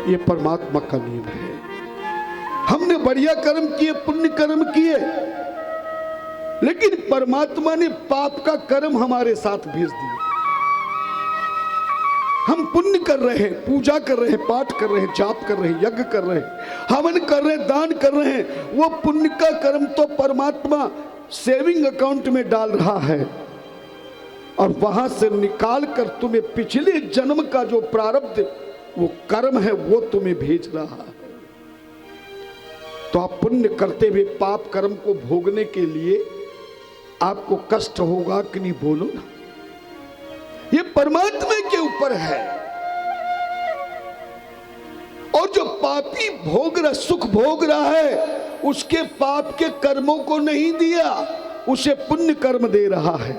ये परमात्मा का नियम है। हमने बढ़िया कर्म किए, पुण्य कर्म किए, लेकिन परमात्मा ने पाप का कर्म हमारे साथ भेज दिया। हम पुण्य कर रहे हैं, पूजा कर रहे हैं, पाठ कर रहे हैं, जाप कर रहे हैं, यज्ञ कर रहे हैं, हवन कर रहे हैं, दान कर रहे हैं, वो पुण्य का कर्म तो परमात्मा सेविंग अकाउंट में डाल रहा है और वहां से निकाल कर तुम्हें पिछले जन्म का जो प्रारब्ध वो कर्म है वो तुम्हें भेज रहा है। तो आप पुण्य करते हुए पाप कर्म को भोगने के लिए आपको कष्ट होगा कि नहीं, बोलो ना। ये परमात्मा के ऊपर है। और जो पापी भोग रहा, सुख भोग रहा है, उसके पाप के कर्मों को नहीं दिया, उसे पुण्य कर्म दे रहा है।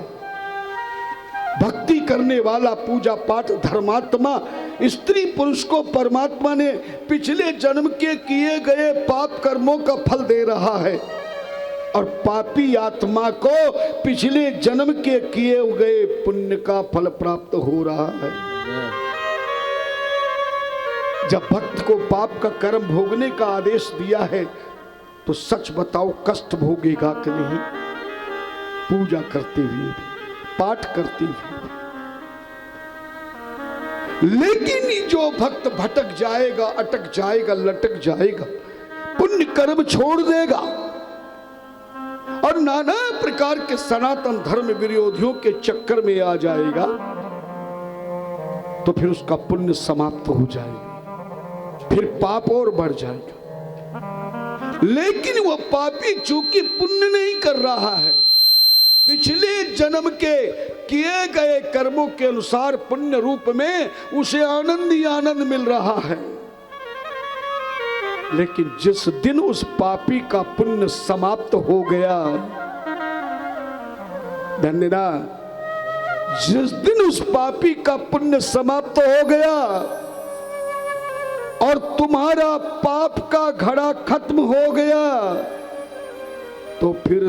भक्ति करने वाला, पूजा पाठ धर्मात्मा स्त्री पुरुष को परमात्मा ने पिछले जन्म के किए गए पाप कर्मों का फल दे रहा है और पापी आत्मा को पिछले जन्म के किए गए पुण्य का फल प्राप्त हो रहा है। जब भक्त को पाप का कर्म भोगने का आदेश दिया है तो सच बताओ कष्ट भोगेगा कि नहीं? पूजा करते हुए भी, पाठ करते हुए भी। लेकिन जो भक्त भटक जाएगा, अटक जाएगा, लटक जाएगा, पुण्य कर्म छोड़ देगा और नाना प्रकार के सनातन धर्म विरोधियों के चक्कर में आ जाएगा, तो फिर उसका पुण्य समाप्त हो जाएगा, फिर पाप और बढ़ जाएगा। लेकिन वह पापी चूंकि पुण्य नहीं कर रहा है, पिछले जन्म के किए गए कर्मों के अनुसार पुण्य रूप में उसे आनंद ही आनंद मिल रहा है। लेकिन जिस दिन उस पापी का पुण्य समाप्त हो गया, धन्यना, जिस दिन उस पापी का पुण्य समाप्त हो गया और तुम्हारा पाप का घड़ा खत्म हो गया, तो फिर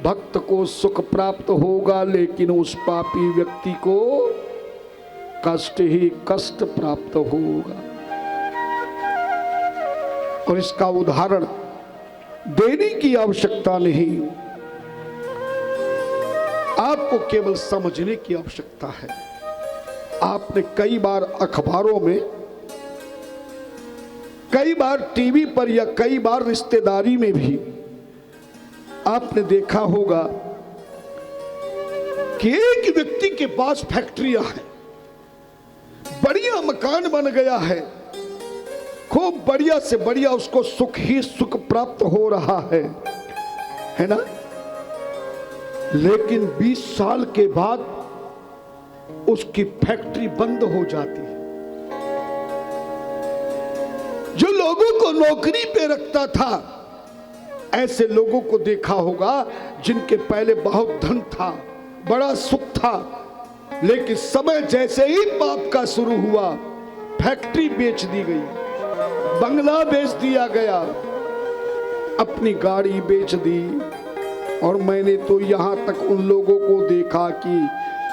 भक्त को सुख प्राप्त होगा, लेकिन उस पापी व्यक्ति को कष्ट ही कष्ट प्राप्त होगा। और इसका उदाहरण देने की आवश्यकता नहीं, आपको केवल समझने की आवश्यकता है। आपने कई बार अखबारों में, कई बार टीवी पर या कई बार रिश्तेदारी में भी आपने देखा होगा कि एक व्यक्ति के पास फैक्ट्रियां हैं, बढ़िया मकान बन गया है, खूब बढ़िया से बढ़िया उसको सुख ही सुख प्राप्त हो रहा है ना? लेकिन 20 साल के बाद उसकी फैक्ट्री बंद हो जाती है। जो लोगों को नौकरी पे रखता था, ऐसे लोगों को देखा होगा जिनके पहले बहुत धन था, बड़ा सुख था, लेकिन समय जैसे ही पाप का शुरू हुआ, फैक्ट्री बेच दी गई, बंगला बेच दिया गया, अपनी गाड़ी बेच दी। और मैंने तो यहां तक उन लोगों को देखा कि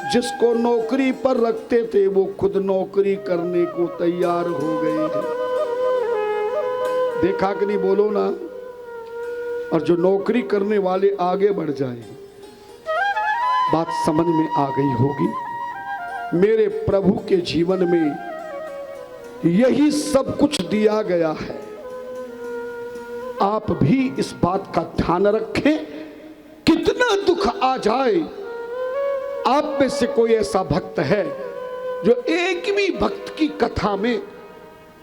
जिसको नौकरी पर रखते थे वो खुद नौकरी करने को तैयार हो गए हैं। देखा कि नहीं, बोलो ना। और जो नौकरी करने वाले आगे बढ़ जाए, बात समझ में आ गई होगी। मेरे प्रभु के जीवन में यही सब कुछ दिया गया है। आप भी इस बात का ध्यान रखें, कितना दुख आ जाए, आप में से कोई ऐसा भक्त है जो एक भी भक्त की कथा में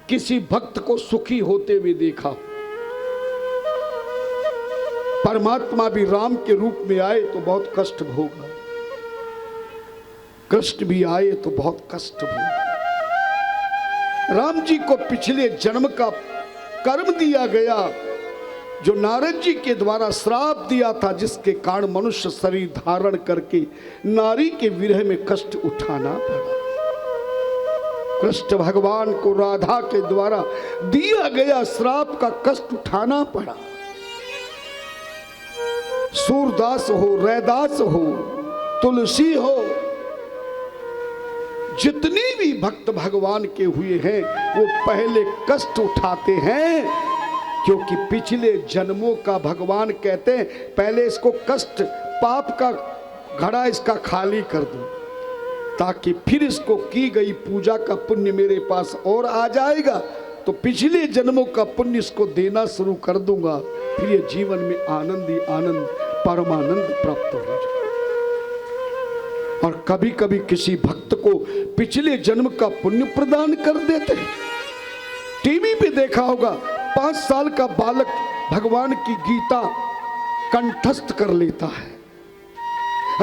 किसी भक्त को सुखी होते हुए देखा? परमात्मा भी राम के रूप में आए तो बहुत कष्ट भोगा, कृष्ण भी आए तो बहुत कष्ट भोगा। राम जी को पिछले जन्म का कर्म दिया गया, जो नारद जी के द्वारा श्राप दिया था, जिसके कारण मनुष्य शरीर धारण करके नारी के विरह में कष्ट उठाना पड़ा। कृष्ण भगवान को राधा के द्वारा दिया गया श्राप का कष्ट उठाना पड़ा। सूरदास हो, रैदास हो, तुलसी हो, जितने भी भक्त भगवान के हुए हैं वो पहले कष्ट उठाते हैं, क्योंकि पिछले जन्मों का भगवान कहते हैं पहले इसको कष्ट, पाप का घड़ा इसका खाली कर दूं, ताकि फिर इसको की गई पूजा का पुण्य मेरे पास और आ जाएगा, तो पिछले जन्मों का पुण्य इसको देना शुरू कर दूंगा, फिर ये जीवन में आनंद ही आनंद, परमानंद प्राप्त हो जाए। और कभी कभी किसी भक्त को पिछले जन्म का पुण्य प्रदान कर देते हैं। टीवी पे देखा होगा 5 साल का बालक भगवान की गीता कंठस्थ कर लेता है,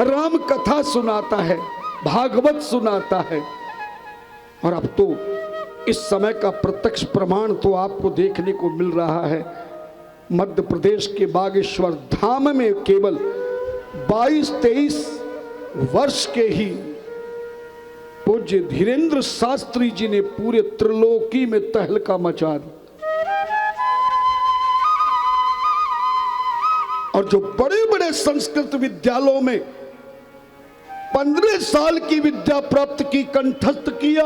राम कथा सुनाता है, भागवत सुनाता है। और अब तो इस समय का प्रत्यक्ष प्रमाण तो आपको देखने को मिल रहा है। मध्य प्रदेश के बागेश्वर धाम में केवल 22-23 वर्ष के ही पूज्य धीरेन्द्र शास्त्री जी ने पूरे त्रिलोकी में तहलका मचा दी। और जो बड़े बड़े संस्कृत विद्यालयों में 15 साल की विद्या प्राप्त की, कंठस्थ किया,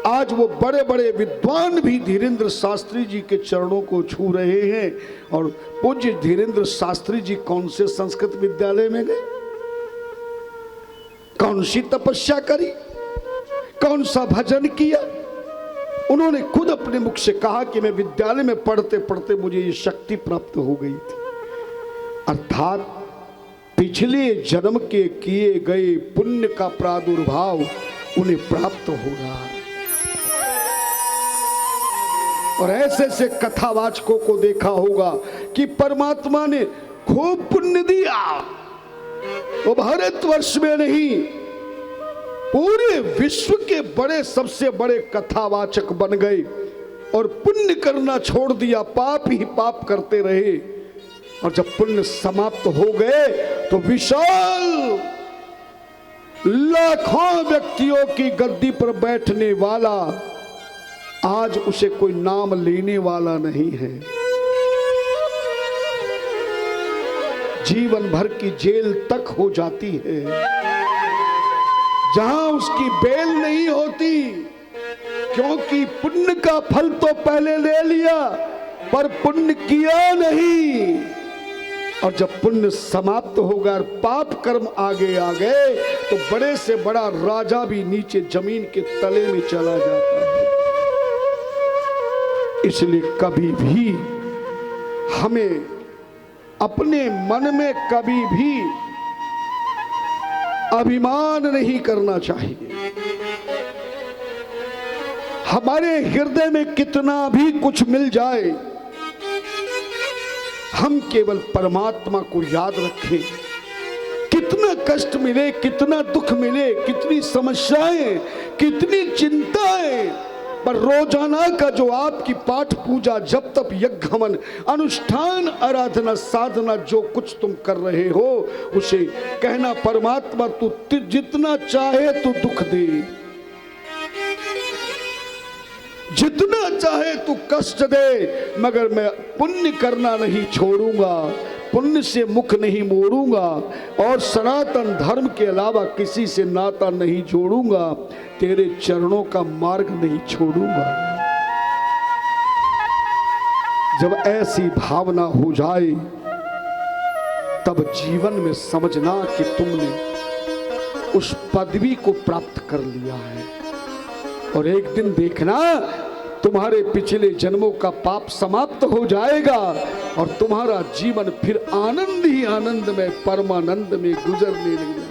आज वो बड़े बड़े विद्वान भी धीरेन्द्र शास्त्री जी के चरणों को छू रहे हैं। और पूज्य धीरेन्द्र शास्त्री जी कौन से संस्कृत विद्यालय में गए, कौन सी तपस्या करी, कौन सा भजन किया? उन्होंने खुद अपने मुख से कहा कि मैं विद्यालय में पढ़ते पढ़ते मुझे ये शक्ति प्राप्त हो गई थी। अर्थात पिछले जन्म के किए गए पुण्य का प्रादुर्भाव उन्हें प्राप्त हो रहा है। और ऐसे ऐसे कथावाचकों को देखा होगा कि परमात्मा ने खूब पुण्य दिया, वो भारतवर्ष में नहीं पूरे विश्व के बड़े सबसे बड़े कथावाचक बन गए और पुण्य करना छोड़ दिया, पाप ही पाप करते रहे। और जब पुण्य समाप्त हो गए तो विशाल लाखों व्यक्तियों की गद्दी पर बैठने वाला आज उसे कोई नाम लेने वाला नहीं है। जीवन भर की जेल तक हो जाती है, जहां उसकी बेल नहीं होती, क्योंकि पुण्य का फल तो पहले ले लिया पर पुण्य किया नहीं। और जब पुण्य समाप्त होगा और पाप कर्म आगे आ गए तो बड़े से बड़ा राजा भी नीचे जमीन के तले में चला जाता है। इसलिए कभी भी हमें अपने मन में कभी भी अभिमान नहीं करना चाहिए। हमारे हृदय में कितना भी कुछ मिल जाए, हम केवल परमात्मा को याद रखें। कितना कष्ट मिले, कितना दुख मिले, कितनी समस्याएं, कितनी चिंताएं, पर रोजाना का जो आपकी पाठ पूजा जप तप यज्ञ हवन अनुष्ठान आराधना साधना जो कुछ तुम कर रहे हो, उसे कहना परमात्मा तू जितना चाहे तू दुख दे, जितना चाहे तू कष्ट दे, मगर मैं पुण्य करना नहीं छोड़ूंगा, पुण्य से मुख नहीं मोड़ूंगा और सनातन धर्म के अलावा किसी से नाता नहीं जोड़ूंगा, तेरे चरणों का मार्ग नहीं छोड़ूंगा। जब ऐसी भावना हो जाए तब जीवन में समझना कि तुमने उस पदवी को प्राप्त कर लिया है। और एक दिन देखना तुम्हारे पिछले जन्मों का पाप समाप्त हो जाएगा और तुम्हारा जीवन फिर आनंद ही आनंद में परमानंद में गुजरने लगेगा।